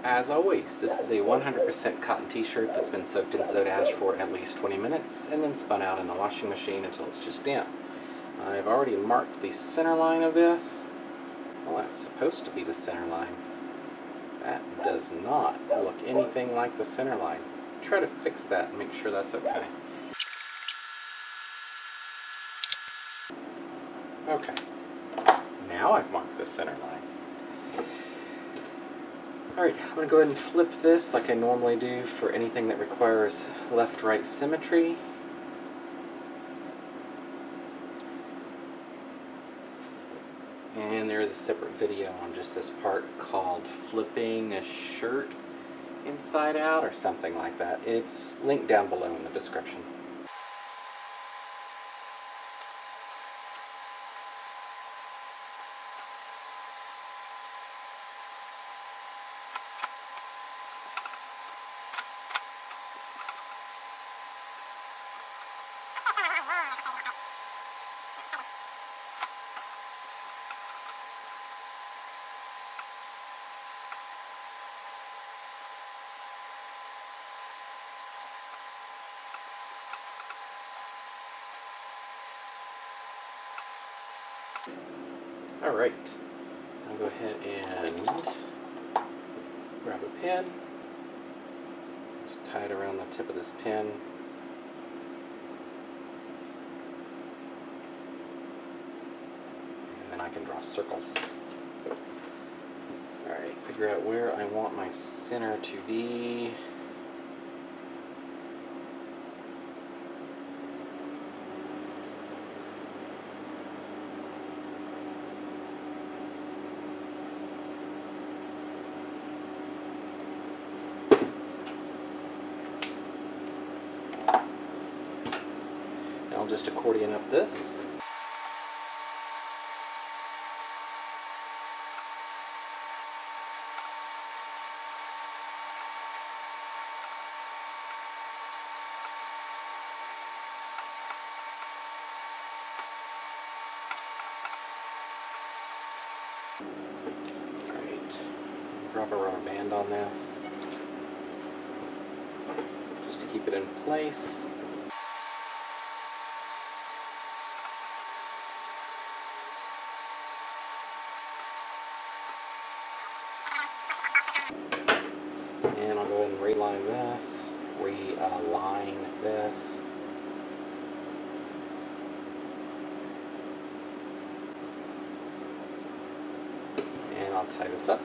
As always, this is a 100% cotton t-shirt that's been soaked in soda ash for at least 20 minutes and then spun out in the washing machine until it's just damp. I've already marked the center line of this. Well, that's supposed to be the center line. That does not look anything like the center line. Try to fix that and make sure that's okay. Okay, now I've marked the center line. Alright, I'm going to go ahead and flip this like I normally do for anything that requires left-right symmetry. And there is a separate video on just this part called flipping a shirt inside out or something like that. It's linked down below in the description. Alright, I'll go ahead and grab a pin, just tie it around the tip of this pin, and then I can draw circles. Alright, figure out where I want my center to be. I'll just accordion up this. Alright, drop a rubber band on this, just to keep it in place. And I'll go ahead and realign this, realign this. And I'll tie this up.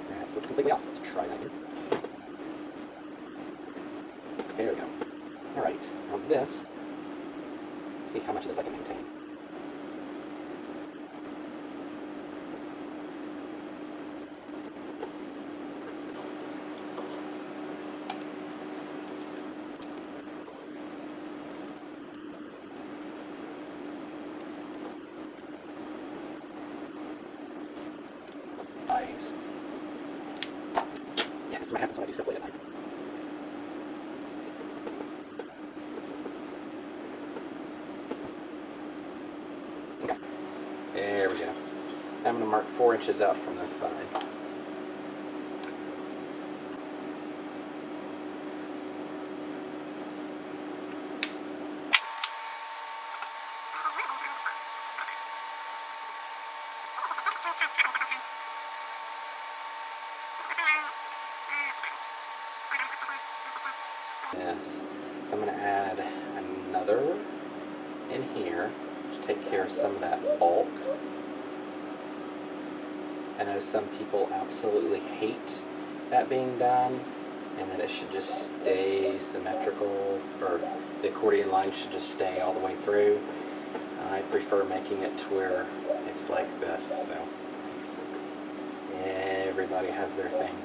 That's slipped completely off. Let's try that here. There we go. Alright, now this, let's see how much of this I can maintain. Yeah, this is what happens when I do stuff late at night. Okay, there we go. Now I'm going to mark 4 inches out from this side. Yes, so I'm going to add another in here to take care of some of that bulk. I know some people absolutely hate that being done, and that it should just stay symmetrical, or the accordion line should just stay all the way through. I prefer making it to where it's like this, so everybody has their thing.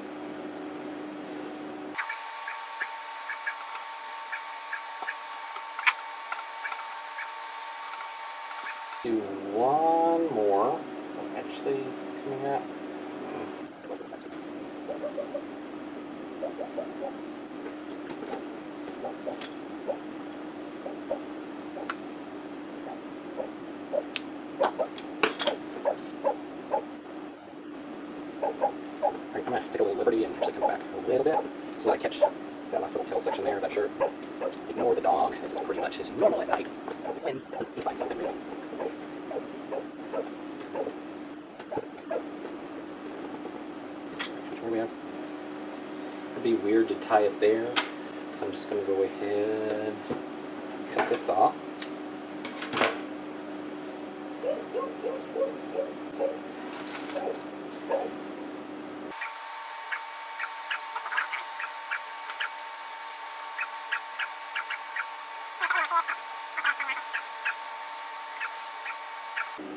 Do one more. So actually coming out. Ignore the dog. This is pretty much his normal at night when he finds something new. Here we have. It'd be weird to tie it there, so I'm just going to go ahead and cut this off.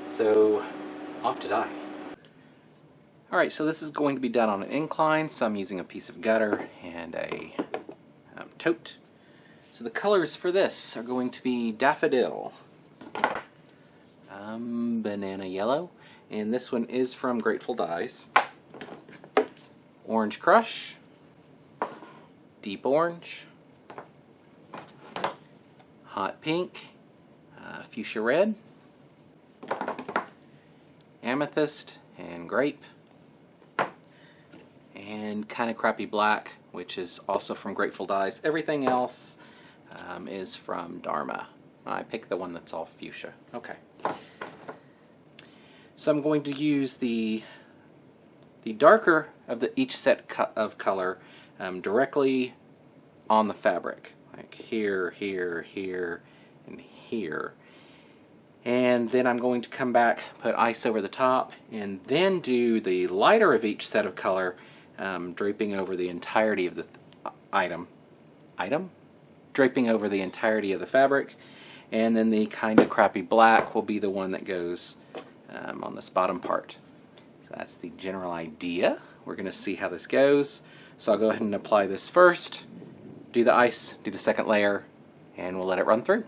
So, off to dye. Alright, so this is going to be done on an incline, so I'm using a piece of gutter and a tote. So the colors for this are going to be daffodil, banana yellow, and this one is from Grateful Dyes, orange crush, deep orange, hot pink, fuchsia red, amethyst and grape, and kind of crappy black, which is also from Grateful Dyes. Everything else is from Dharma. I picked the one that's all fuchsia. Okay. So I'm going to use the darker of each set of color directly on the fabric, like here, here, here, and here. And then I'm going to come back, put ice over the top, and then do the lighter of each set of color, draping over the entirety of the draping over the entirety of the fabric, and then the kind of crappy black will be the one that goes on this bottom part. So that's the general idea. We're going to see how this goes. So I'll go ahead and apply this first, do the ice, do the second layer, and we'll let it run through.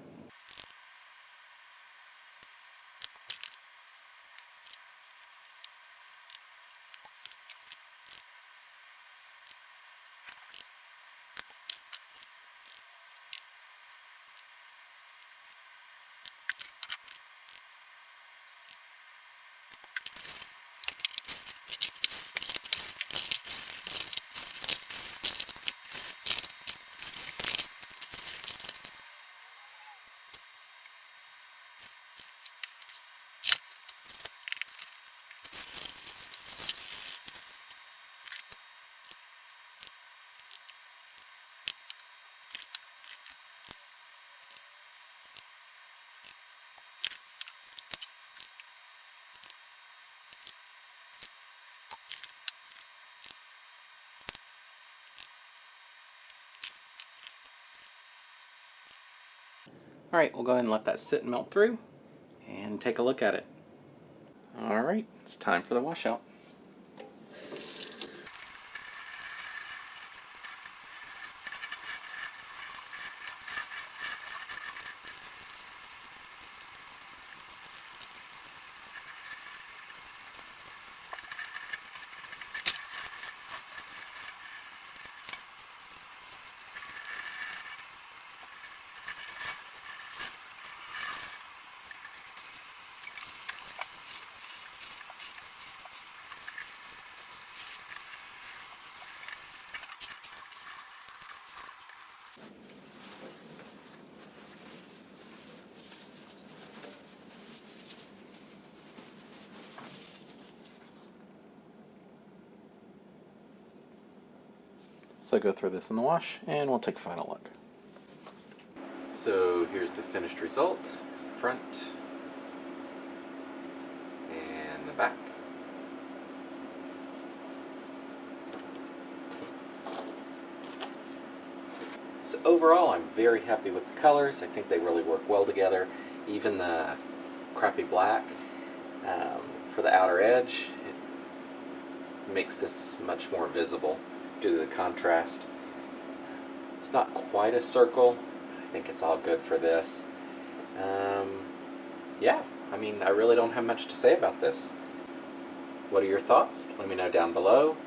Alright, we'll go ahead and let that sit and melt through and take a look at it. Alright, it's time for the washout. So go through this in the wash and we'll take a final look. So here's the finished result. Here's the front and the back. So overall I'm very happy with the colors. I think they really work well together. Even the crappy black for the outer edge, it makes this much more visible due to the contrast. It's not quite a circle. I think it's all good for this. Yeah, I mean, I really don't have much to say about this. What are your thoughts? Let me know down below.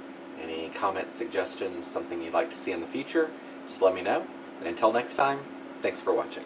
Any comments, suggestions, something you'd like to see in the future, just let me know. And until next time, thanks for watching.